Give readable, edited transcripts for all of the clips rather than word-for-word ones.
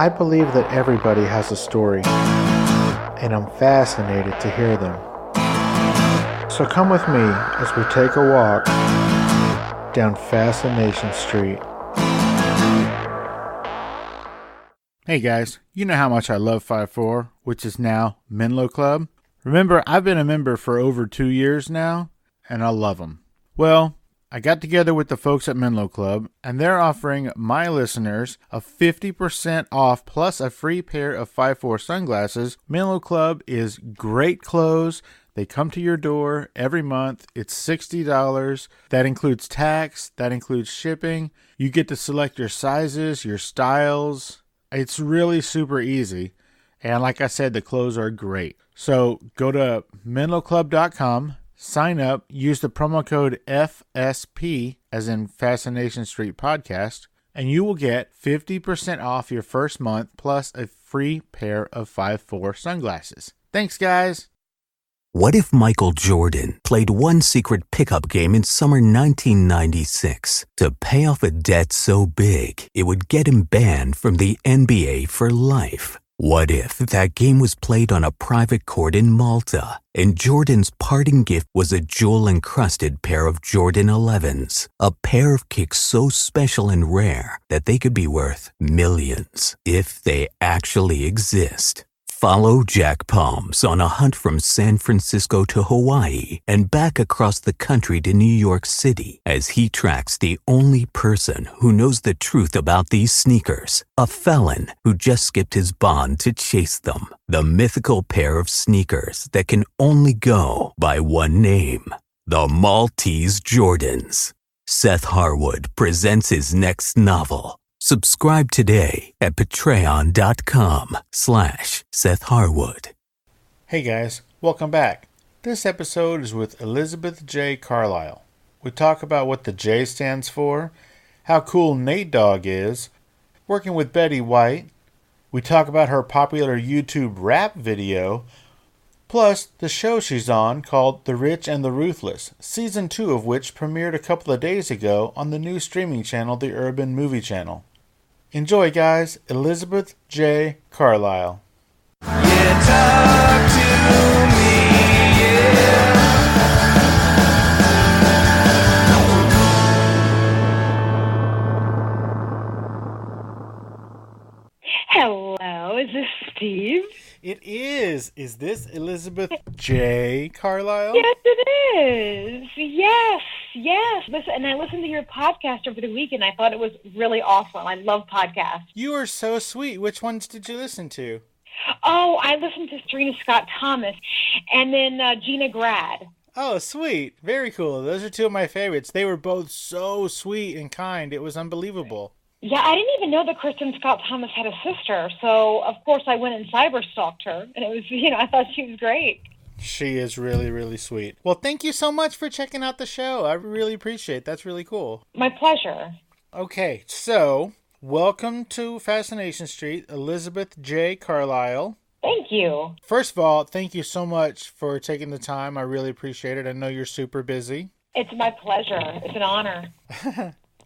I believe that everybody has a story, and I'm fascinated to hear them. So come with me as we take a walk down Fascination Street. Hey guys, you know how much I love 5-4, which is now Menlo Club. Remember, I've been a member for over 2 years now, and I love them. Well, I got together with the folks at Menlo Club, and they're offering my listeners a 50% off plus a free pair of 5-4 sunglasses. Menlo Club is great clothes. They come to your door every month. It's $60. That includes tax. That includes shipping. You get to select your sizes, your styles. It's really super easy. And like I said, the clothes are great. So go to menloclub.com. Sign up, use the promo code FSP, as in Fascination Street Podcast, and you will get 50% off your first month plus a free pair of 5-4 sunglasses. Thanks, guys. What if Michael Jordan played one secret pickup game in summer 1996 to pay off a debt so big it would get him banned from the NBA for life? What if that game was played on a private court in Malta, and Jordan's parting gift was a jewel-encrusted pair of Jordan 11s, a pair of kicks so special and rare that they could be worth millions, if they actually exist? Follow Jack Palms on a hunt from San Francisco to Hawaii and back across the country to New York City as he tracks the only person who knows the truth about these sneakers, a felon who just skipped his bond to chase them. The mythical pair of sneakers that can only go by one name, the Maltese Jordans. Seth Harwood presents his next novel. Subscribe today at patreon.com/Seth Harwood. Hey guys, welcome back. This episode is with Elizabeth J. Carlisle. We talk about what the J stands for, how cool Nate Dogg is, working with Betty White. We talk about her popular YouTube rap video, plus the show she's on called The Rich and the Ruthless, Season 2 of which premiered a couple of days ago on the new streaming channel, the Urban Movie Channel. Enjoy, guys. Elizabeth J. Carlisle. Yeah, talk to me, yeah. Hello, is this Steve? It is. Is this Elizabeth J. Carlisle? Yes, it is. Yes. Listen, and I listened to your podcast over the weekend. I thought it was really awesome. I love podcasts. You are so sweet. Which ones did you listen to? Oh, I listened to Serena Scott Thomas and then Gina Grad. Oh, sweet. Very cool. Those are two of my favorites. They were both so sweet and kind. It was unbelievable. Yeah, I didn't even know that Kristen Scott Thomas had a sister. So, of course, I went and cyber-stalked her. And it was, I thought she was great. She is really, really sweet. Well, thank you so much for checking out the show. I really appreciate it. That's really cool. My pleasure. Okay, so welcome to Fascination Street, Elizabeth J. Carlisle. Thank you. First of all, thank you so much for taking the time. I really appreciate it. I know you're super busy. It's my pleasure. It's an honor.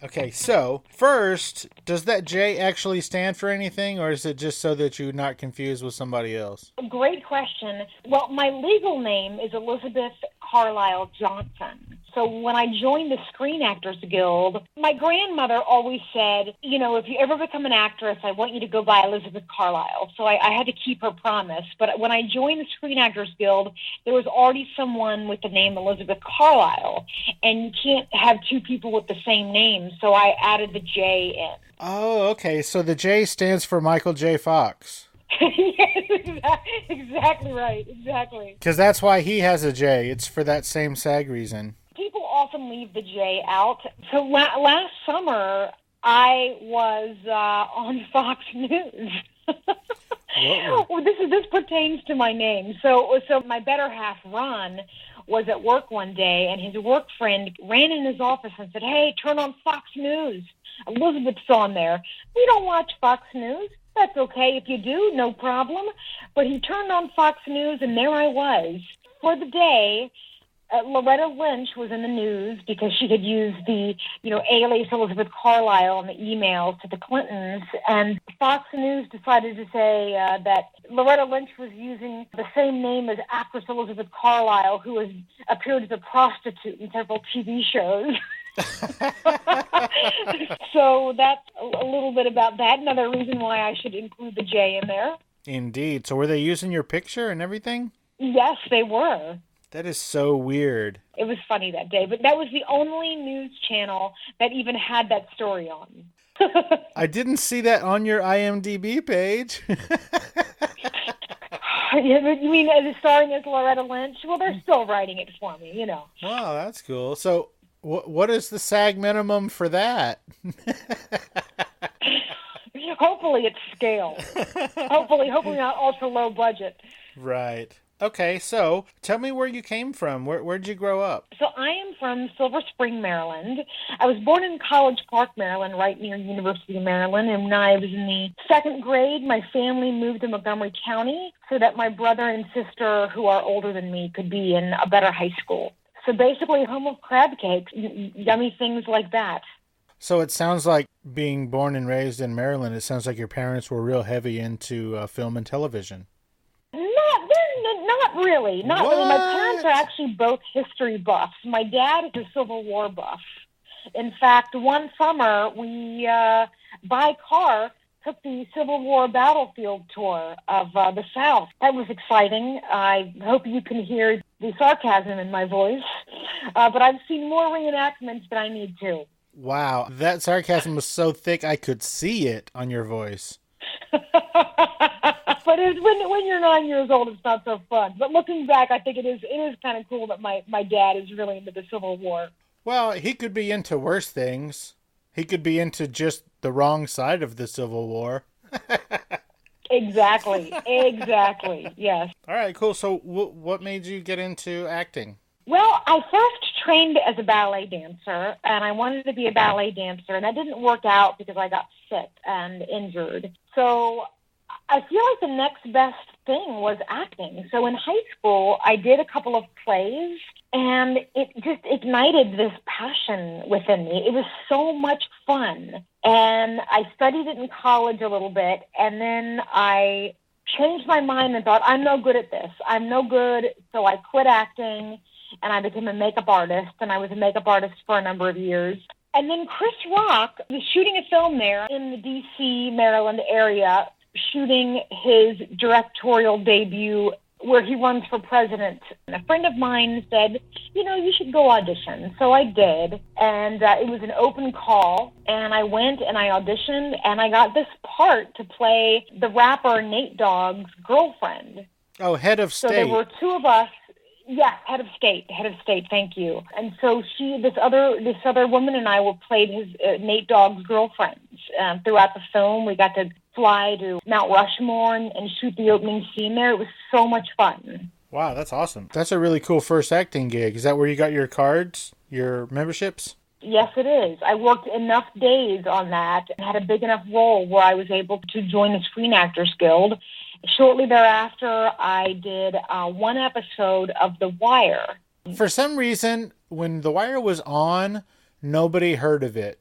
Okay, so first, does that J actually stand for anything, or is it just so that you're not confused with somebody else? Great question. Well, my legal name is Elizabeth Carlisle Johnson. So when I joined the Screen Actors Guild, my grandmother always said, if you ever become an actress, I want you to go by Elizabeth Carlisle. So I had to keep her promise. But when I joined the Screen Actors Guild, there was already someone with the name Elizabeth Carlisle. And you can't have two people with the same name, so I added the J in. Oh, okay. So the J stands for Michael J. Fox. Yes, exactly right. Exactly. Because that's why he has a J. It's for that same SAG reason. People often leave the J out. So last summer, I was on Fox News. Well, this pertains to my name. So my better half, Ron, was at work one day, and his work friend ran in his office and said, "Hey, turn on Fox News. Elizabeth's on there." We don't watch Fox News. That's okay if you do, no problem. But he turned on Fox News, and there I was. For the day, Loretta Lynch was in the news because she had used the, alias Elizabeth Carlisle in the emails to the Clintons. And Fox News decided to say that Loretta Lynch was using the same name as actress Elizabeth Carlisle, who has appeared as a prostitute in several TV shows. So that's a little bit about that. Another reason why I should include the J in there. Indeed. So were they using your picture and everything? Yes, they were. That is so weird. It was funny that day, but that was the only news channel that even had that story on. I didn't see that on your IMDb page. You mean as starring as Loretta Lynch? Well, they're still writing it for me, Wow, that's cool. So what is the SAG minimum for that? Hopefully it's scale. Hopefully not ultra low budget. Right. Okay, so tell me where you came from. Where'd you grow up? So I am from Silver Spring, Maryland. I was born in College Park, Maryland, right near University of Maryland. And when I was in the second grade, my family moved to Montgomery County so that my brother and sister, who are older than me, could be in a better high school. So basically, home of crab cakes, yummy things like that. So it sounds like being born and raised in Maryland, it sounds like your parents were real heavy into film and television. Not really. Not really. My parents are actually both history buffs. My dad is a Civil War buff. In fact, one summer, we, by car, took the Civil War battlefield tour of the South. That was exciting. I hope you can hear the sarcasm in my voice. But I've seen more reenactments than I need to. Wow, that sarcasm was so thick I could see it on your voice. But when you're 9 years old, it's not so fun. But looking back, I think it is kind of cool that my dad is really into the Civil War. Well, he could be into worse things. He could be into just the wrong side of the Civil War. Exactly, yes. All right, cool. So what made you get into acting? Well, I first trained as a ballet dancer, and I wanted to be a ballet dancer, and that didn't work out because I got sick and injured. So I feel like the next best thing was acting. So in high school, I did a couple of plays, and it just ignited this passion within me. It was so much fun. And I studied it in college a little bit, and then I changed my mind and thought, I'm no good at this. I'm no good, so I quit acting, and I became a makeup artist, and I was a makeup artist for a number of years. And then Chris Rock was shooting a film there in the D.C., Maryland area, shooting his directorial debut where he runs for president. And a friend of mine said, you should go audition. So I did, and it was an open call, and I went and I auditioned, and I got this part to play the rapper Nate Dogg's girlfriend. Oh, head of state. So there were two of us. Yeah, head of state, thank you. And so this other woman and I played his Nate Dogg's girlfriends. Throughout the film, we got to fly to Mount Rushmore and shoot the opening scene there. It was so much fun. Wow, that's awesome. That's a really cool first acting gig. Is that where you got your cards, your memberships? Yes, it is. I worked enough days on that and had a big enough role where I was able to join the Screen Actors Guild. Shortly thereafter, I did one episode of The Wire. For some reason, when The Wire was on, nobody heard of it.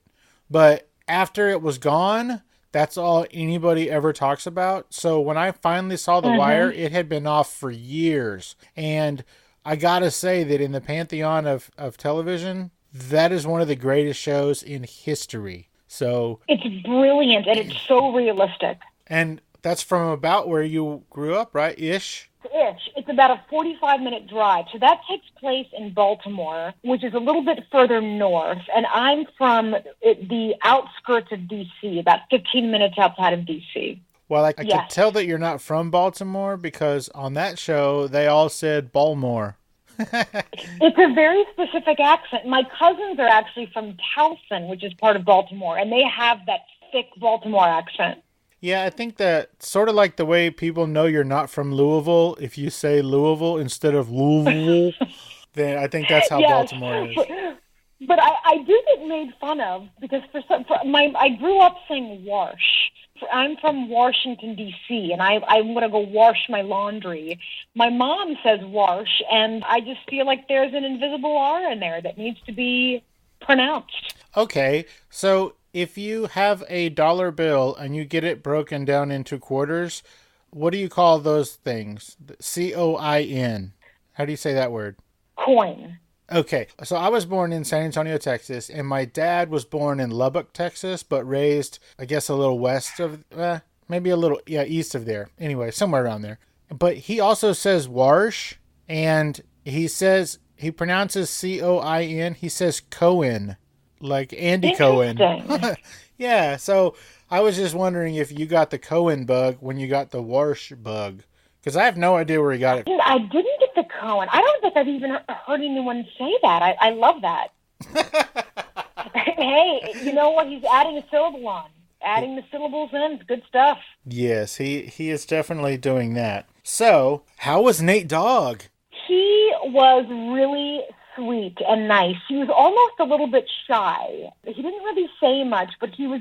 But after it was gone, that's all anybody ever talks about. So when I finally saw The Wire, it had been off for years. And I gotta say that in the pantheon of television, that is one of the greatest shows in history. So it's brilliant, and it's so realistic. And that's from about where you grew up, right? Ish? It's about a 45-minute drive. So that takes place in Baltimore, which is a little bit further north. And I'm from the outskirts of D.C., about 15 minutes outside of D.C. Well, I could tell that you're not from Baltimore because on that show, they all said Baltimore. It's a very specific accent. My cousins are actually from Towson, which is part of Baltimore, and they have that thick Baltimore accent. Yeah, I think that sort of like the way people know you're not from Louisville, if you say Louisville instead of Louisville, then I think that's how Baltimore is. But I do get made fun of because I grew up saying Warsh. I'm from Washington, D.C., and I'm going to go wash my laundry. My mom says wash, and I just feel like there's an invisible R in there that needs to be pronounced. Okay, so if you have a dollar bill and you get it broken down into quarters, what do you call those things? C-O-I-N. How do you say that word? Coin. Okay, so I was born in San Antonio, Texas, and my dad was born in Lubbock, Texas, but raised, I guess, a little west of, maybe a little, east of there. Anyway, somewhere around there. But he also says Warsh, and he pronounces C-O-I-N. He says Cohen, like Andy Cohen. Yeah, so I was just wondering if you got the Cohen bug when you got the Warsh bug. Because I have no idea where he got it. I didn't get the Cohen. I don't think I've even heard anyone say that. I love that. Hey, you know what? He's adding a syllable on. Adding the syllables in. It's good stuff. Yes, he is definitely doing that. So, how was Nate Dogg? He was really sweet and nice. He was almost a little bit shy. He didn't really say much, but he was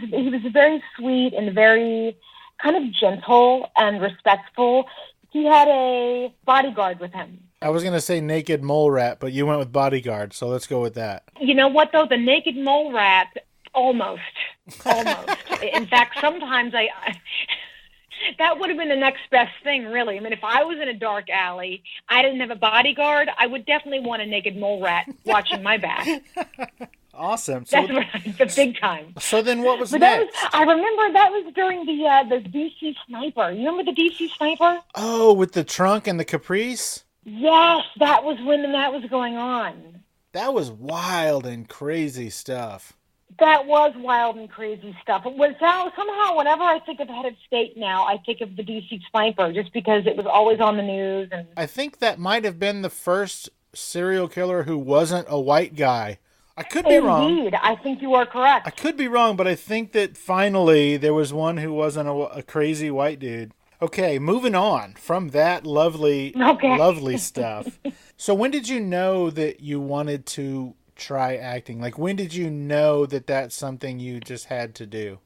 very sweet and very kind of gentle and respectful. He had a bodyguard with him. I was going to say naked mole rat, but you went with bodyguard, so let's go with that. You know what, though? The naked mole rat, almost. In fact, sometimes that would have been the next best thing, really. I mean, if I was in a dark alley, I didn't have a bodyguard, I would definitely want a naked mole rat watching my back. Awesome. That's right, the big time. So then what was next? I remember that was during the DC Sniper. You remember the DC Sniper? Oh, with the trunk and the Caprice? Yes, that was when that was going on. That was wild and crazy stuff. That was wild and crazy stuff. It was somehow, whenever I think of Head of State now, I think of the DC Sniper, just because it was always on the news. And I think that might have been the first serial killer who wasn't a white guy. I could be wrong. Indeed, I think you are correct. I could be wrong, but I think that finally there was one who wasn't a crazy white dude. Okay, moving on from that lovely stuff. So when did you know that you wanted to try acting? Like, when did you know that that's something you just had to do?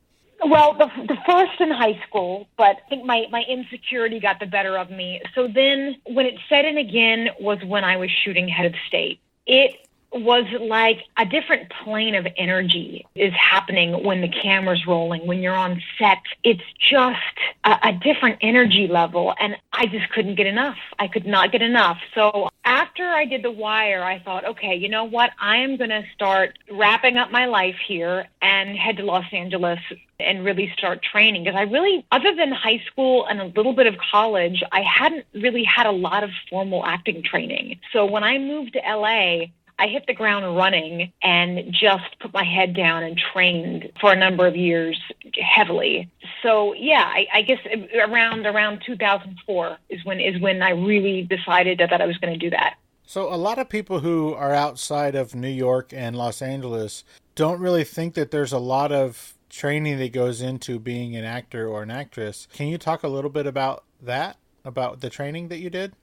Well, the first in high school, but I think my insecurity got the better of me. So then when it set in again was when I was shooting Head of State. It was like a different plane of energy is happening when the camera's rolling, when you're on set. It's just a different energy level, and I just couldn't get enough. I could not get enough. So after I did The Wire, I thought, okay, you know what? I am going to start wrapping up my life here and head to Los Angeles and really start training. Because I really, other than high school and a little bit of college, I hadn't really had a lot of formal acting training. So when I moved to LA, I hit the ground running and just put my head down and trained for a number of years heavily. So yeah, I guess around 2004 is when I really decided that I was going to do that. So a lot of people who are outside of New York and Los Angeles don't really think that there's a lot of training that goes into being an actor or an actress. Can you talk a little bit about that, about the training that you did?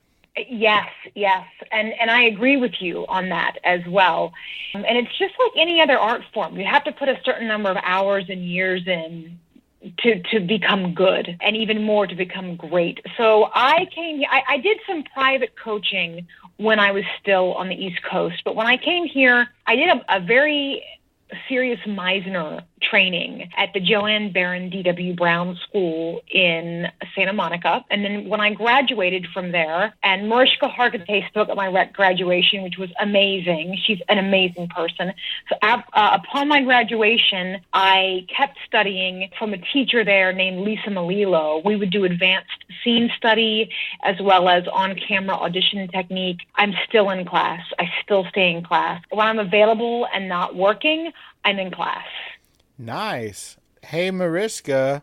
Yes. And I agree with you on that as well. And it's just like any other art form. You have to put a certain number of hours and years in to become good, and even more to become great. So I did some private coaching when I was still on the East Coast. But when I came here, I did a very serious Meisner training at the Joanne Baron D.W. Brown School in Santa Monica. And then when I graduated from there, and Mariska Hargitay spoke at my graduation, which was amazing. She's an amazing person. So upon my graduation, I kept studying from a teacher there named Lisa Melillo. We would do advanced scene study as well as on-camera audition technique. I'm still in class. I still stay in class. When I'm available and not working, I'm in class. Nice. Hey, Mariska,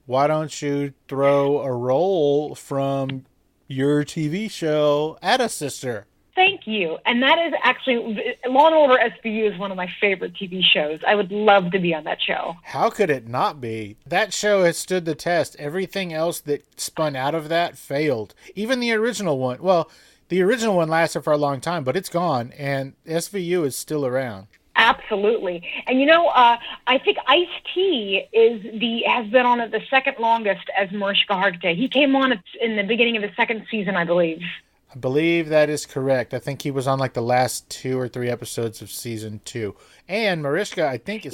why don't you throw a role from your TV show at a sister? Thank you. And that is actually, Law & Order SVU is one of my favorite TV shows. I would love to be on that show. How could it not be? That show has stood the test. Everything else that spun out of that failed. Even the original one. Well, the original one lasted for a long time, but it's gone, and SVU is still around. Absolutely. And I think Ice-T has been on it the second longest as Mariska Hargitay. He came on in the beginning of the second season, I believe. I believe that is correct. I think he was on like the last 2 or 3 episodes of season 2. And Mariska, I think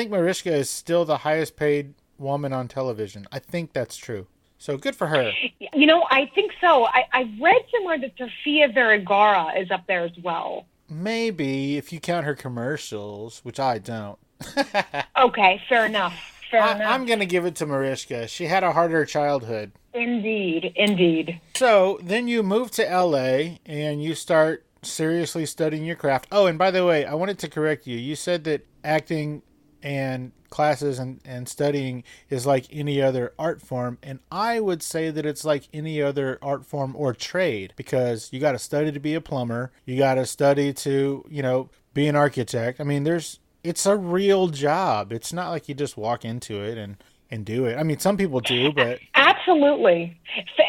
Mariska is still the highest paid woman on television. I think that's true. So good for her. I think so. I read somewhere that Sofia Vergara is up there as well. Maybe, if you count her commercials, which I don't. Okay, fair enough. I'm going to give it to Mariska. She had a harder childhood. Indeed. So, then you move to L.A. and you start seriously studying your craft. Oh, and by the way, I wanted to correct you. You said that acting and classes and studying is like any other art form, and I would say that it's like any other art form or trade, because you got to study to be a plumber, you got to study to be an architect. I mean, it's a real job. It's not like you just walk into it and do it. I mean, some people do, but absolutely.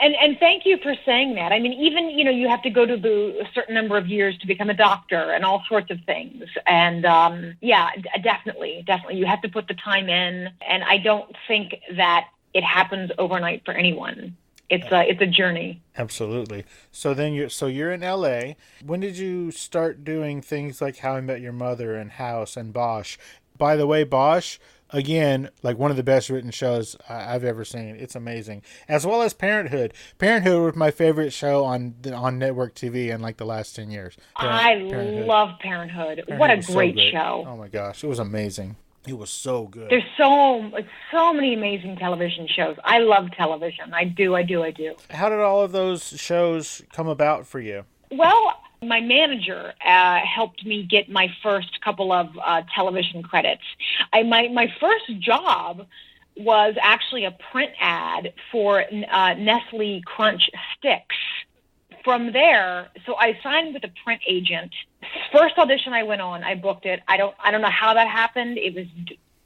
And thank you for saying that. I mean, even you have to go to a certain number of years to become a doctor and all sorts of things. And definitely, you have to put the time in. And I don't think that it happens overnight for anyone. It's a journey. Absolutely. So then you're in LA. When did you start doing things like How I Met Your Mother and House and Bosch? By the way, Bosch, again, like one of the best written shows I've ever seen. It's amazing. As well as Parenthood. Parenthood was my favorite show on network TV in like the last 10 years. Parenthood. Love Parenthood. What a great show. Oh my gosh, it was amazing. It was so good. There's so many amazing television shows. I love television. I do. How did all of those shows come about for you? Well, my manager helped me get my first couple of television credits. My first job was actually a print ad for Nestle Crunch Sticks. From there, so I signed with a print agent. First audition I went on, I booked it. I don't know how that happened. It was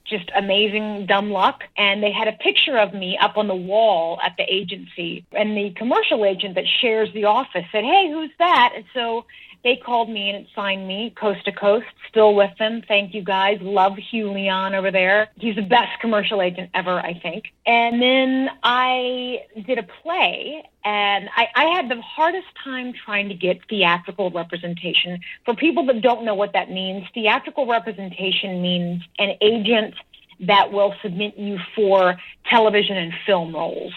just amazing, dumb luck. And they had a picture of me up on the wall at the agency. And the commercial agent that shares the office said, "Hey, who's that?" And so they called me and it signed me coast to coast, still with them. Thank you guys. Love Hugh Leon over there. He's the best commercial agent ever, I think. And then I did a play, and I had the hardest time trying to get theatrical representation. For people that don't know what that means, theatrical representation means an agent that will submit you for television and film roles.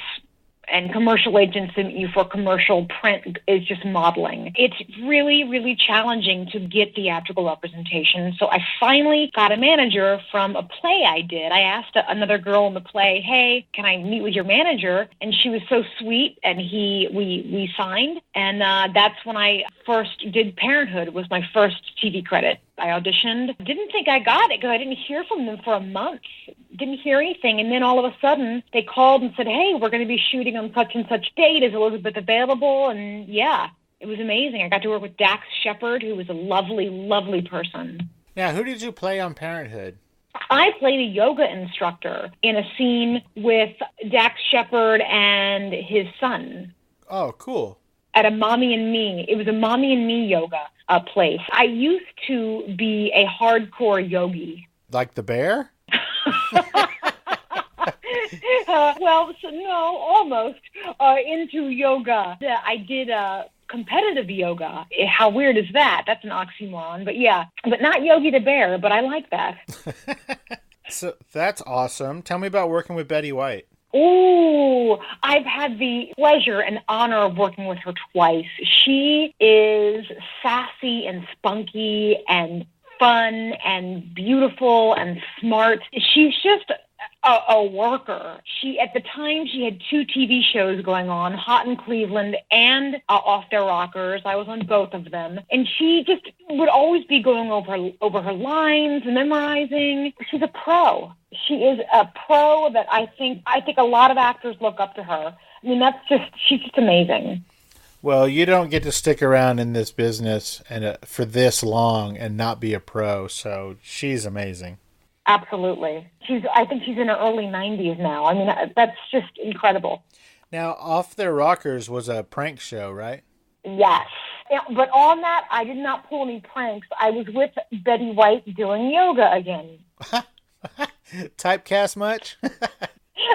And commercial agents submit you for commercial. Print is just modeling. It's really, really challenging to get theatrical representation. So I finally got a manager from a play I did. I asked another girl in the play, "Hey, can I meet with your manager?" And she was so sweet, and we signed. And that's when I first did Parenthood. Was my first TV credit. I auditioned. Didn't think I got it because I didn't hear from them for a month. Didn't hear anything. And then all of a sudden they called and said, "Hey, we're going to be shooting on such and such date. Is Elizabeth available?" And yeah, it was amazing. I got to work with Dax Shepard, who was a lovely, lovely person. Now, who did you play on Parenthood? I played a yoga instructor in a scene with Dax Shepard and his son. Oh, cool. At a Mommy and Me. It was a Mommy and Me yoga place. I used to be a hardcore yogi. Like the bear? No, almost. Into yoga. I did competitive yoga. How weird is that? That's an oxymoron. But yeah, but not Yogi the Bear, but I like that. So that's awesome. Tell me about working with Betty White. Oh, I've had the pleasure and honor of working with her twice. She is sassy and spunky and fun and beautiful and smart. She's just a worker. At the time, she had 2 TV shows going on, Hot in Cleveland and Off Their Rockers. I was on both of them. And she just would always be going over her lines, memorizing. She's a pro. She is a pro that I think a lot of actors look up to her. I mean, she's just amazing. Well, you don't get to stick around in this business for this long and not be a pro, so she's amazing. Absolutely. I think she's in her early 90s now. I mean, that's just incredible. Now, Off Their Rockers was a prank show, right? Yes. Yeah, but on that, I did not pull any pranks. I was with Betty White doing yoga again. Typecast much?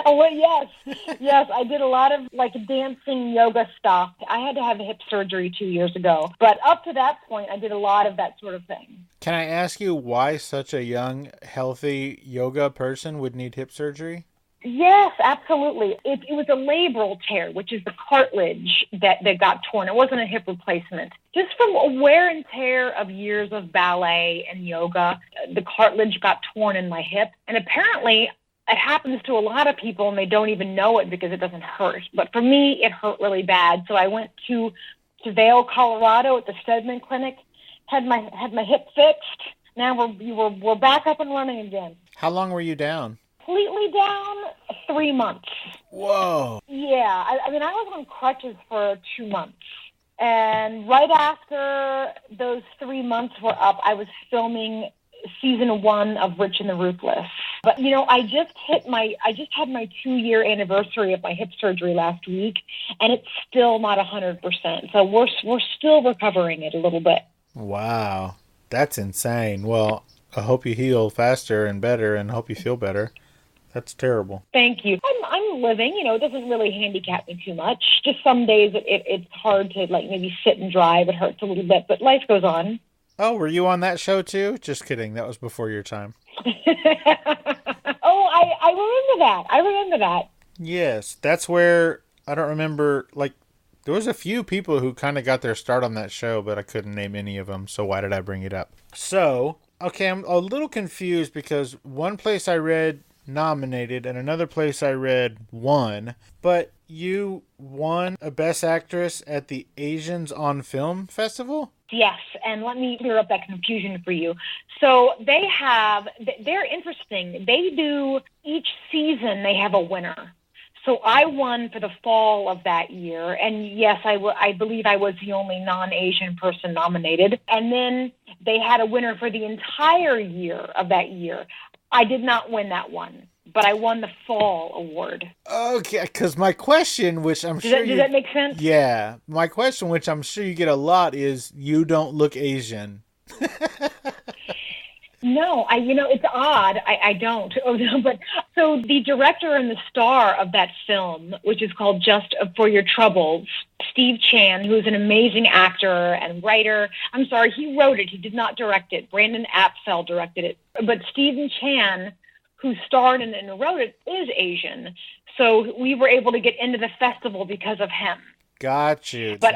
Oh, well, yes, I did a lot of like dancing yoga stuff. I had to have hip surgery 2 years ago, but up to that point, I did a lot of that sort of thing. Can I ask you why such a young, healthy yoga person would need hip surgery? Yes, absolutely. It was a labral tear, which is the cartilage that got torn. It wasn't a hip replacement. Just from wear and tear of years of ballet and yoga, the cartilage got torn in my hip. And apparently, it happens to a lot of people, and they don't even know it because it doesn't hurt. But for me, it hurt really bad. So I went to Vail, Colorado at the Stedman Clinic, had my hip fixed. Now we're back up and running again. How long were you down? Completely down 3 months. Whoa. Yeah, I mean, I was on crutches for 2 months. And right after those 3 months were up, I was filming season 1 of Rich and the Ruthless. But, you know, I just had my 2-year anniversary of my hip surgery last week, and it's still not 100%. So we're still recovering it a little bit. Wow. That's insane. Well, I hope you heal faster and better and hope you feel better. That's terrible. Thank you. I'm living, you know, it doesn't really handicap me too much. Just some days it's hard to, like, maybe sit and drive. It hurts a little bit, but life goes on. Oh, were you on that show too? Just kidding. That was before your time. Oh, I remember that. Yes. That's where, I don't remember, like, there was a few people who kind of got their start on that show, but I couldn't name any of them, so why did I bring it up? So, okay, I'm a little confused because one place I read nominated and another place I read won, but you won a Best Actress at the Asians on Film Festival? Yes, and let me clear up that confusion for you. So they're interesting. They do, each season they have a winner. So I won for the fall of that year, and yes, I believe I was the only non-Asian person nominated. And then they had a winner for the entire year of that year. I did not win that one, but I won the fall award. Okay, because my question, which I'm sure does that make sense? Yeah, my question, which I'm sure you get a lot, is you don't look Asian. No, it's odd. I don't. But so the director and the star of that film, which is called Just For Your Troubles, Steve Chan, who's an amazing actor and writer. I'm sorry, he wrote it. He did not direct it. Brandon Apfel directed it. But Stephen Chan, who starred in it and wrote it, is Asian. So we were able to get into the festival because of him. Got you. But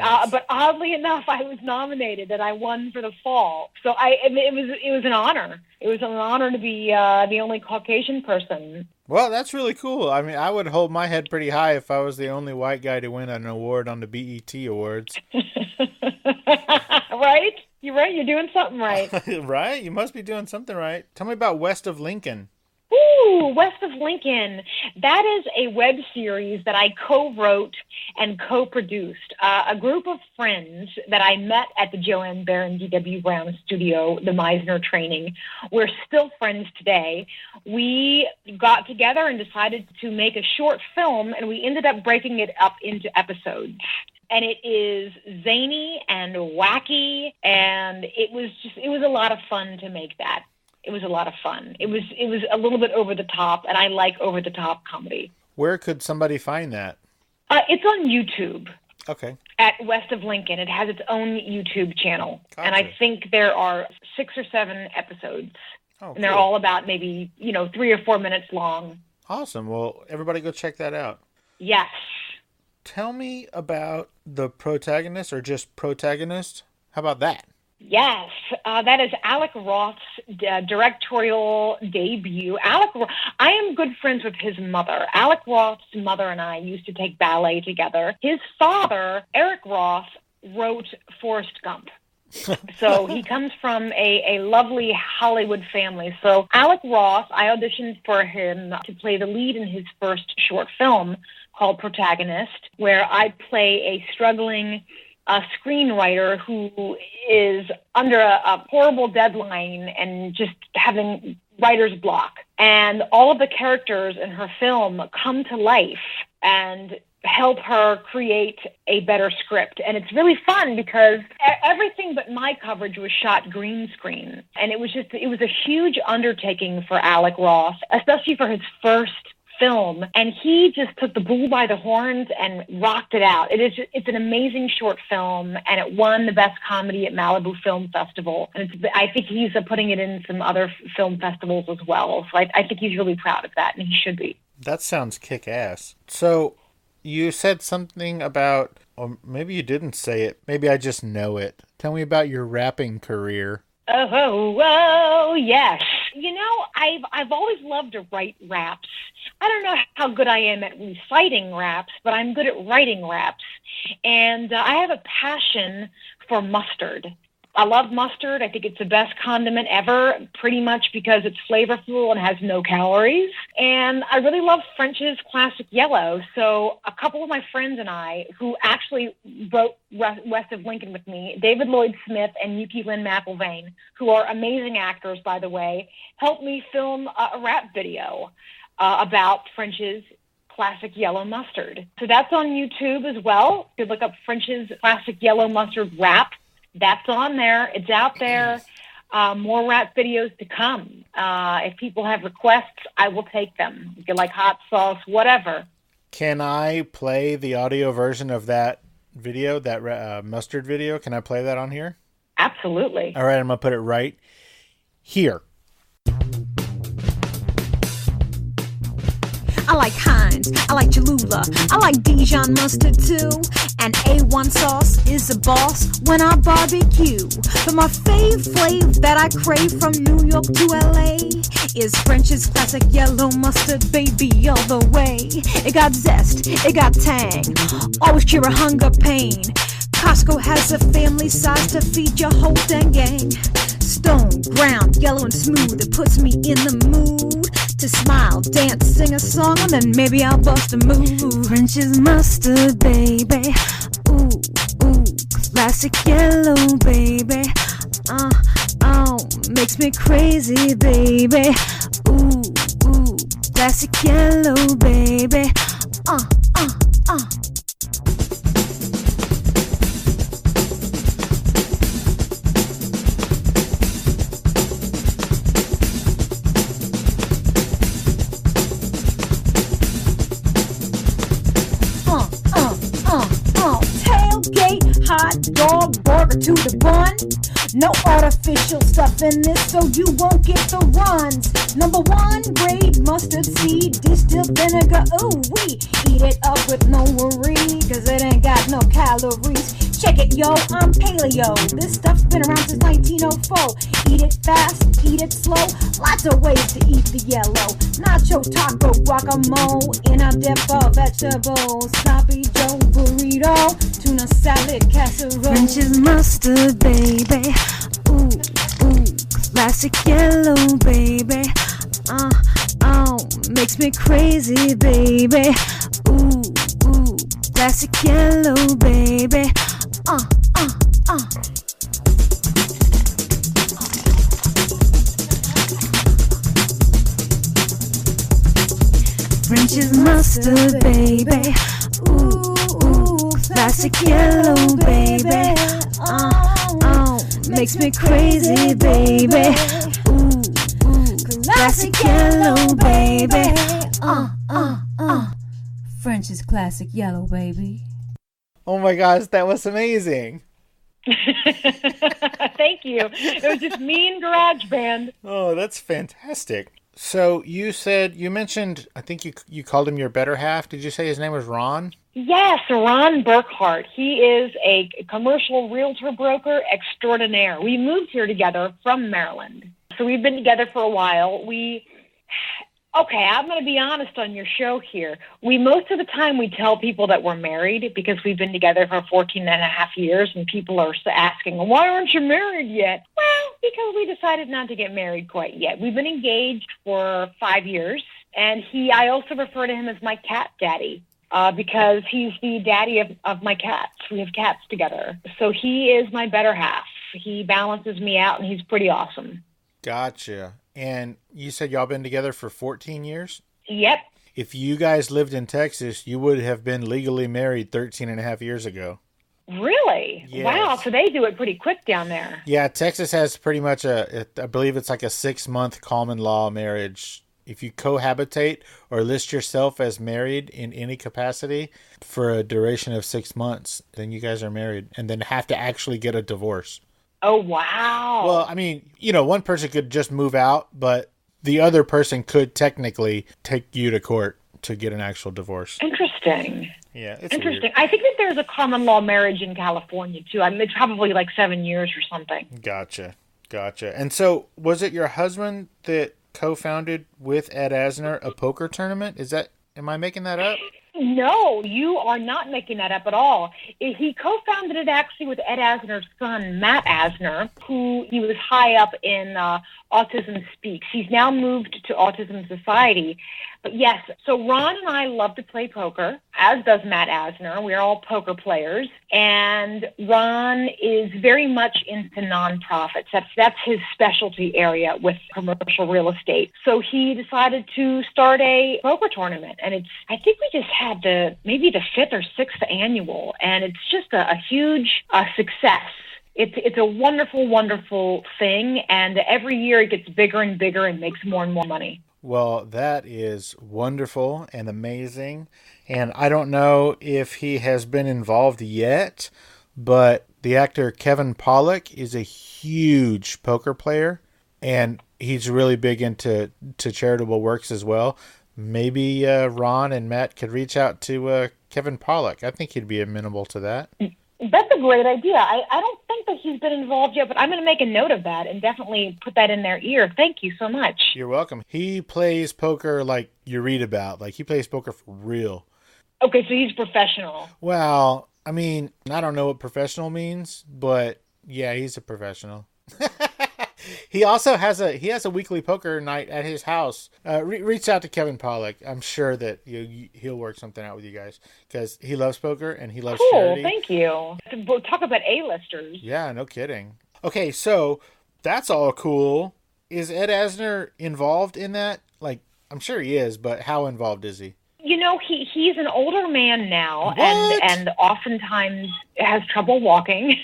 oddly enough, I was nominated and I won for the fall. So it was an honor. It was an honor to be the only Caucasian person. Well, that's really cool. I mean, I would hold my head pretty high if I was the only white guy to win an award on the BET Awards. Right? You're right. You're doing something right. Right? You must be doing something right. Tell me about West of Lincoln. Ooh, West of Lincoln. That is a web series that I co-wrote and co-produced. A group of friends that I met at the Joanne Baron D.W. Brown studio, the Meisner training. We're still friends today. We got together and decided to make a short film, and we ended up breaking it up into episodes. And it is zany and wacky, and it was a lot of fun to make that. It was a lot of fun. It was a little bit over the top, and I like over the top comedy. Where could somebody find that? It's on YouTube. Okay. At West of Lincoln. It has its own YouTube channel. Gotcha. And I think there are 6 or 7 episodes. Oh, and they're all about maybe, 3 or 4 minutes long. Awesome. Well, everybody go check that out. Yes. Tell me about the protagonist or just protagonist. How about that? Yes, that is Alec Roth's directorial debut. I am good friends with his mother. Alec Roth's mother and I used to take ballet together. His father, Eric Roth, wrote Forrest Gump. So he comes from a lovely Hollywood family. So Alec Roth, I auditioned for him to play the lead in his first short film called Protagonist, where I play a struggling screenwriter who is under a horrible deadline and just having writer's block. And all of the characters in her film come to life. And help her create a better script. And it's really fun because everything but my coverage was shot green screen. And it was a huge undertaking for Alec Ross, especially for his first film, and he just took the bull by the horns and rocked it out. It's an amazing short film, and it won the best comedy at Malibu Film Festival. And I think he's putting it in some other film festivals as well. So I think he's really proud of that, and he should be. That sounds kick-ass. So you said something about, or maybe you didn't say it, maybe I just know it. Tell me about your rapping career. Oh, yes. You know, I've always loved to write raps. I don't know how good I am at reciting raps, but I'm good at writing raps. And I have a passion for mustard. I love mustard. I think it's the best condiment ever, pretty much because it's flavorful and has no calories. And I really love French's Classic Yellow. So a couple of my friends and I, who actually wrote West of Lincoln with me, David Lloyd Smith and Yuki Lynn McIlvaine, who are amazing actors, by the way, helped me film a rap video about French's Classic Yellow Mustard. So that's on YouTube as well. You could look up French's Classic Yellow Mustard rap. That's on there. It's out there. More rap videos to come. If people have requests, I will take them. If you like hot sauce, whatever. Can I play the audio version of that video, that mustard video? Can I play that on here? Absolutely. All right, I'm going to put it right here. I like Heinz, I like Cholula, I like Dijon mustard too. And A1 sauce is a boss when I barbecue. But my fave that I crave from New York to LA is French's Classic Yellow Mustard, baby, all the way. It got zest, it got tang, always cure a hunger pain. Costco has a family size to feed your whole dang gang. Stone, ground, yellow and smooth, it puts me in the mood to smile, dance, sing a song, and then maybe I'll bust a move. French's mustard, baby. Ooh, ooh, classic yellow, baby. Oh, makes me crazy, baby. Ooh, ooh, classic yellow, baby. Tailgate, hot dog, burger to the bun. No artificial stuff in this, so you won't get the runs. Number 1 grade mustard seed, distilled vinegar. Ooh, we eat it up with no worry, cause it ain't got no calories. Check it, yo, I'm paleo. This stuff's been around since 1904. Eat it fast, eat it slow. Lots of ways to eat the yellow. Nacho, taco, guacamole, in a dip of vegetables. Sloppy Joe burrito, tuna salad, casserole. French's mustard, baby. Ooh, ooh, classic yellow, baby. Makes me crazy, baby. Ooh, ooh, classic yellow, baby. French's mustard, baby. Ooh, ooh, classic yellow, baby. Makes me crazy, baby. Ooh, ooh, classic yellow, baby. French's classic yellow, baby. Oh my gosh, that was amazing. Thank you. It was just me and GarageBand. Oh, that's fantastic. So you mentioned, I think you called him your better half. Did you say his name was Ron? Yes, Ron Burkhart. He is a commercial realtor broker extraordinaire. We moved here together from Maryland. So we've been together for a while. Okay, I'm going to be honest on your show here. Most of the time we tell people that we're married because we've been together for 14 and a half years, and people are asking, why aren't you married yet? Well, because we decided not to get married quite yet. We've been engaged for 5 years, and I also refer to him as my cat daddy because he's the daddy of my cats. We have cats together. So he is my better half. He balances me out, and he's pretty awesome. Gotcha. And you said y'all been together for 14 years? Yep. if you guys lived in Texas, you would have been legally married 13 and a half years ago. Really? Yes. Wow. So they do it pretty quick down there. Yeah, Texas has pretty much I believe it's like a 6-month common law marriage. If you cohabitate or list yourself as married in any capacity for a duration of 6 months, then you guys are married and then have to actually get a divorce. Oh, wow. Well, I mean, one person could just move out, but the other person could technically take you to court to get an actual divorce. Interesting. Yeah, it's Interesting. weird. I think that there's a common law marriage in California, too. I mean, it's probably like 7 years or something. Gotcha. And so, was it your husband that co-founded with Ed Asner a poker tournament? Am I making that up? No, you are not making that up at all. He co-founded it actually with Ed Asner's son, Matt Asner, who he was high up in Autism Speaks. He's now moved to Autism Society. But yes, so Ron and I love to play poker, as does Matt Asner. We're all poker players. And Ron is very much into nonprofits. That's his specialty area with commercial real estate. So he decided to start a poker tournament. And I think we just had maybe the 5th or 6th annual. And it's just a huge success. It's a wonderful, wonderful thing. And every year it gets bigger and bigger and makes more and more money. Well, that is wonderful and amazing. And I don't know if he has been involved yet, but the actor Kevin Pollak is a huge poker player, and he's really big into charitable works as well. Maybe Ron and Matt could reach out to Kevin Pollak. I think he'd be amenable to that. That's a great idea. I don't think that he's been involved yet, but I'm going to make a note of that and definitely put that in their ear. Thank you so much. You're welcome. He plays poker like you read about. Like, he plays poker for real. Okay, so he's professional. Well, I mean, I don't know what professional means, but yeah, he's a professional. He also has a weekly poker night at his house. Reach out to Kevin Pollak. I'm sure that he'll work something out with you guys because he loves poker and he loves charity. Cool, thank you. We'll talk about A-listers. Yeah, no kidding. Okay, so that's all cool. Is Ed Asner involved in that? Like, I'm sure he is, but how involved is he? He's an older man now, What? and oftentimes has trouble walking.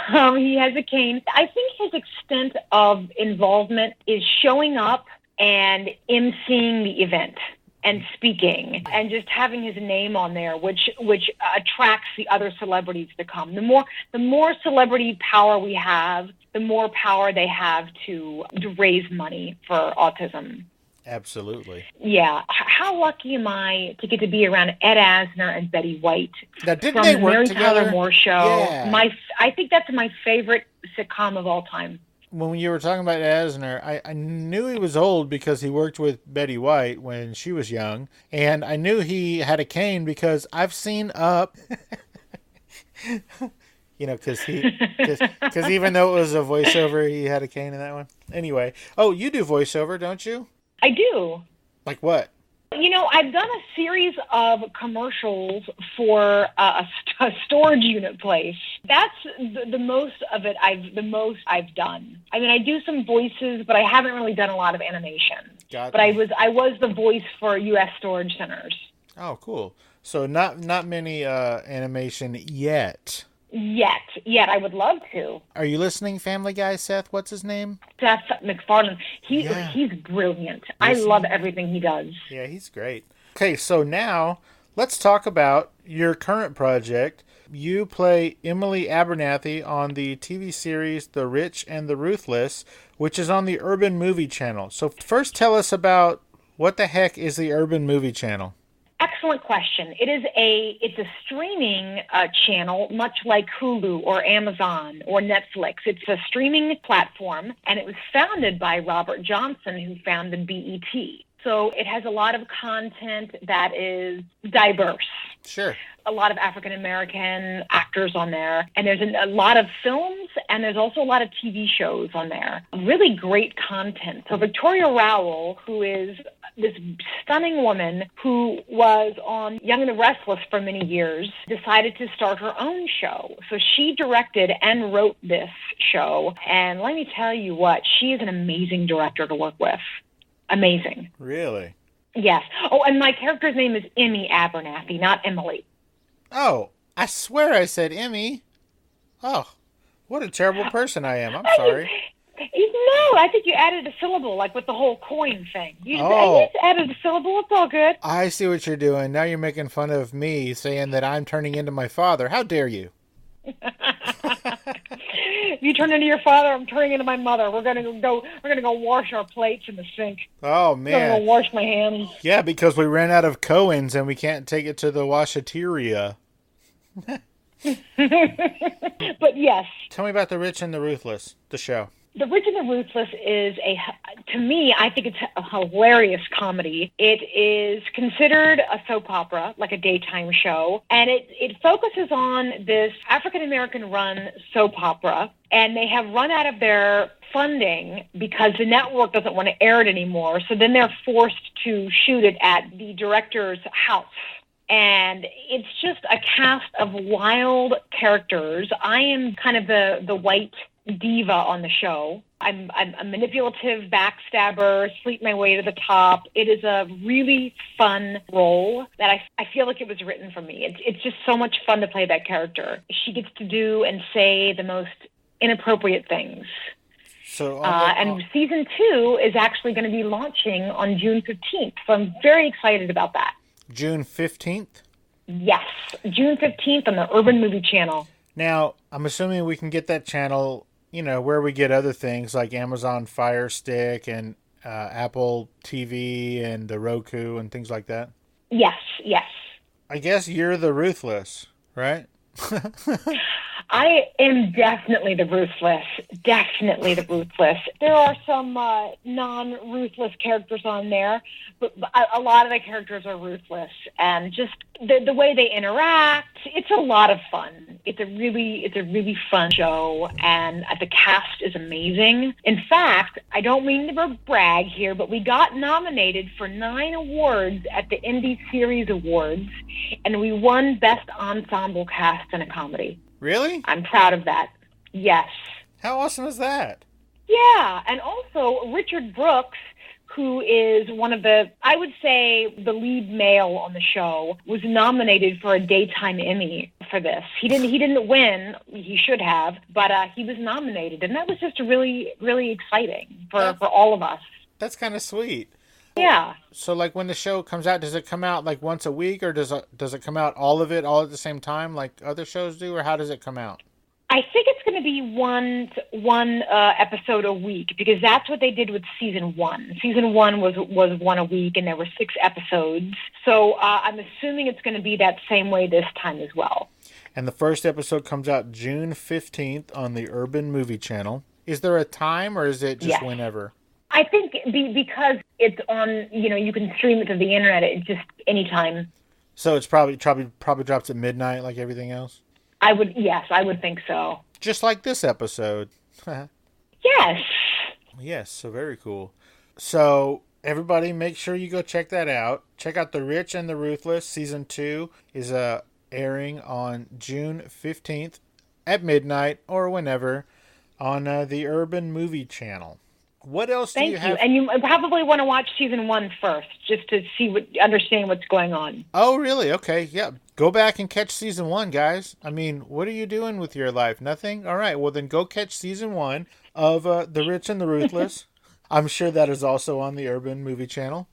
He has a cane. I think his extent of involvement is showing up and emceeing the event and speaking and just having his name on there, which attracts the other celebrities to come. The more celebrity power we have, the more power they have to raise money for autism. Absolutely. Yeah. How lucky am I to get to be around Ed Asner and Betty White Now, didn't from they the work Mary together? Tyler Moore Show? Yeah. I think that's my favorite sitcom of all time. When you were talking about Asner, I knew he was old because he worked with Betty White when she was young, and I knew he had a cane because I've seen Up. Because even though it was a voiceover, he had a cane in that one. Anyway, you do voiceover, don't you? I do. Like what? I've done a series of commercials for a storage unit place. That's the most of it. I've done. I mean, I do some voices, but I haven't really done a lot of animation. Gotcha. But I was the voice for U.S. storage centers. Oh, cool. So not many animation yet. Yet. I would love to. Are you listening, Family Guy, Seth? What's his name? Seth MacFarlane. Yeah. He's brilliant. I love everything he does. Yeah, he's great. Okay, so now let's talk about your current project. You play Emily Abernathy on the TV series The Rich and the Ruthless, which is on the Urban Movie Channel. So first tell us about what the heck is the Urban Movie Channel? Excellent question. It's a streaming channel, much like Hulu or Amazon or Netflix. It's a streaming platform, and it was founded by Robert Johnson, who founded BET. So it has a lot of content that is diverse. Sure. A lot of African-American actors on there. And there's a lot of films, and there's also a lot of TV shows on there. Really great content. So Victoria Rowell, who is this stunning woman who was on Young and the Restless for many years, decided to start her own show. So she directed and wrote this show. And let me tell you what, she is an amazing director to work with. Amazing. Really? Yes. Oh, and my character's name is Emmy Abernathy, not Emily. Oh, I swear I said Emmy. Oh, what a terrible person I am. I'm sorry. No, I think you added a syllable, like with the whole coin thing. You just added a syllable. It's all good. I see what you're doing. Now you're making fun of me, saying that I'm turning into my father. How dare you? If you turn into your father, I'm turning into my mother. We're gonna go wash our plates in the sink. Oh I'm gonna man. go wash my hands. Yeah, because we ran out of Cohen's and we can't take it to the washateria. But yes. Tell me about The Rich and the Ruthless, the show. The Rich and the Ruthless is to me, I think it's a hilarious comedy. It is considered a soap opera, like a daytime show, and it focuses on this African-American run soap opera, and they have run out of their funding because the network doesn't want to air it anymore, so then they're forced to shoot it at the director's house. And it's just a cast of wild characters. I am kind of the white diva on the show. I'm a manipulative backstabber, sleep my way to the top. It is a really fun role that I feel like it was written for me. It's just so much fun to play that character. She gets to do and say the most inappropriate things. So, and season 2 is actually going to be launching on June 15th. So I'm very excited about that. June 15th? Yes, June 15th on the Urban Movie Channel. Now, I'm assuming we can get that channel, where we get other things like Amazon Fire Stick and Apple TV and the Roku and things like that. Yes. I guess you're the Ruthless, right? I am definitely the Ruthless. Definitely the Ruthless. There are some non-ruthless characters on there, but a lot of the characters are ruthless. And just the way they interact, it's a lot of fun. It's a really fun show, and the cast is amazing. In fact, I don't mean to brag here, but we got nominated for 9 awards at the Indie Series Awards, and we won Best Ensemble Cast in a Comedy. Really? I'm proud of that. Yes. How awesome is that? Yeah, and also Richard Brooks, who is one of the the lead male on the show, was nominated for a daytime Emmy for this. He didn't win. He should have, but he was nominated, and that was just really, really exciting for all of us. That's kind of sweet. Yeah. So, like, when the show comes out, does it come out like once a week, or does it come out all of it all at the same time, like other shows do, or how does it come out? I think it's going to be one episode a week, because that's what they did with season 1. Season 1 was one a week, and there were 6 episodes. So I'm assuming it's going to be that same way this time as well. And the first episode comes out June 15th on the Urban Movie Channel. Is there a time, or is it just whenever? I think because it's on, you can stream it to the internet. It's just anytime. So it's probably drops at midnight, like everything else. I would think so. Just like this episode. Yes. Yes. So very cool. So everybody, make sure you go check that out. Check out The Rich and the Ruthless. Season 2 is airing on June 15th at midnight or whenever on the Urban Movie Channel. What else do you have? And you probably want to watch season 1 first, just to understand what's going on. Oh, really? Okay, yeah. Go back and catch season 1, guys. I mean, what are you doing with your life? Nothing? All right, well then go catch season 1 of The Rich and the Ruthless. I'm sure that is also on the Urban Movie Channel.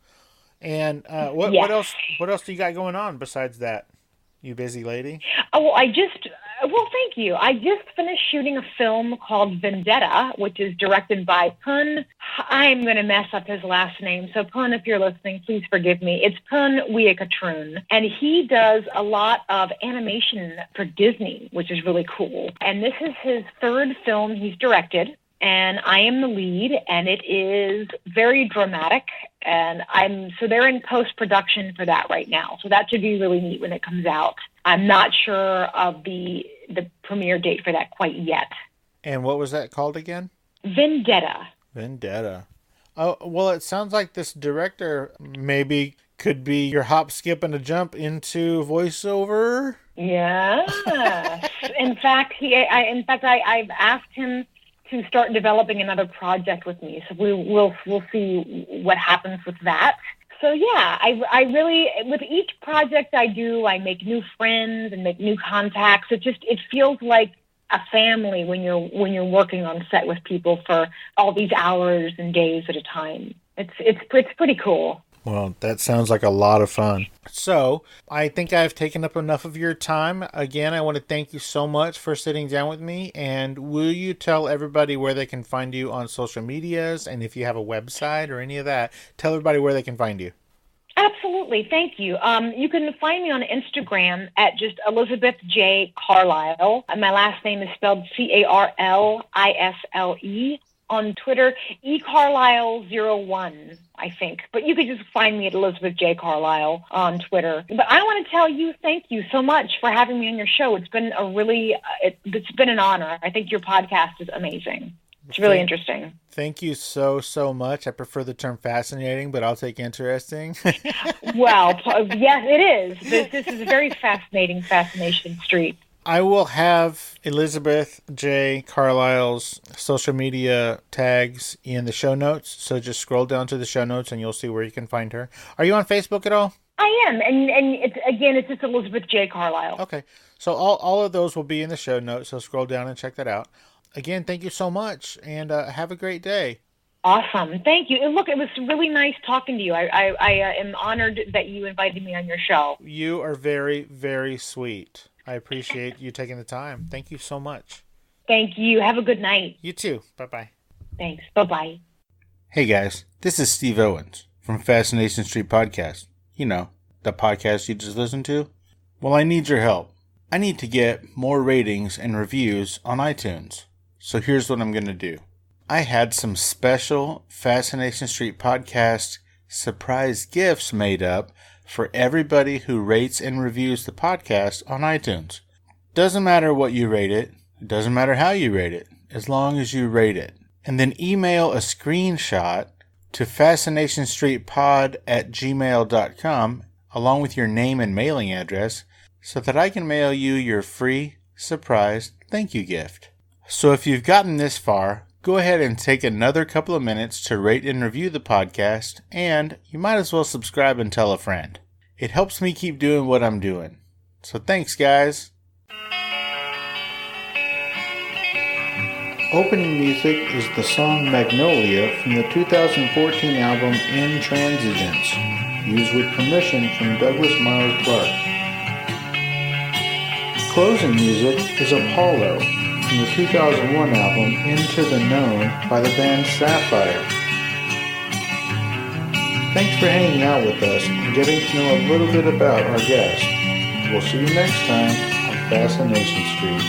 And what else? What else do you got going on besides that? You busy lady? Oh, thank you. I just finished shooting a film called Vendetta, which is directed by Pun. I'm going to mess up his last name. So Pun, if you're listening, please forgive me. It's Pun Wiekatrun. And he does a lot of animation for Disney, which is really cool. And this is his 3rd film he's directed. And I am the lead, and it is very dramatic. And so they're in post-production for that right now. So that should be really neat when it comes out. I'm not sure of the premiere date for that quite yet. And what was that called again? Vendetta. Vendetta. Oh, well, it sounds like this director maybe could be your hop, skip, and a jump into voiceover. Yes. In fact, I've asked him to start developing another project with me. So we'll see what happens with that. So yeah, I really, with each project I do, I make new friends and make new contacts. It feels like a family when you're working on set with people for all these hours and days at a time. It's pretty cool. Well, that sounds like a lot of fun. So, I think I've taken up enough of your time. Again, I want to thank you so much for sitting down with me. And will you tell everybody where they can find you on social medias? And if you have a website or any of that, tell everybody where they can find you. Absolutely. Thank you. You can find me on Instagram at just Elizabeth J. Carlisle. And my last name is spelled Carlisle. On Twitter, eCarlisle01, I think. But you could just find me at Elizabeth J. Carlisle on Twitter. But I want to tell you, thank you so much for having me on your show. It's been it's been an honor. I think your podcast is amazing. It's really interesting. Thank you so much. I prefer the term fascinating, but I'll take interesting. Well, yes, it is. This is a very fascination street. I will have Elizabeth J. Carlisle's social media tags in the show notes. So just scroll down to the show notes and you'll see where you can find her. Are you on Facebook at all? I am. And it's just Elizabeth J. Carlisle. Okay. So all of those will be in the show notes. So scroll down and check that out. Again, thank you so much and have a great day. Awesome. Thank you. And look, it was really nice talking to you. I am honored that you invited me on your show. You are very, very sweet. I appreciate you taking the time. Thank you so much. Thank you. Have a good night. You too. Bye-bye. Thanks. Bye-bye. Hey guys, this is Steve Owens from Fascination Street Podcast. You know, the podcast you just listened to. Well, I need your help. I need to get more ratings and reviews on iTunes. So here's what I'm going to do. I had some special Fascination Street Podcast surprise gifts made up for everybody who rates and reviews the podcast on iTunes. Doesn't matter what you rate it. It doesn't matter how you rate it, as long as you rate it. And then email a screenshot to fascinationstreetpod@gmail.com along with your name and mailing address so that I can mail you your free surprise thank you gift. So if you've gotten this far, go ahead and take another couple of minutes to rate and review the podcast, and you might as well subscribe and tell a friend. It helps me keep doing what I'm doing. So thanks, guys. Opening music is the song Magnolia from the 2014 album Intransigence, used with permission from Douglas Miles Clark. Closing music is Apollo from the 2001 album Into the Known by the band Sapphire. Thanks for hanging out with us and getting to know a little bit about our guest. We'll see you next time on Fascination Street.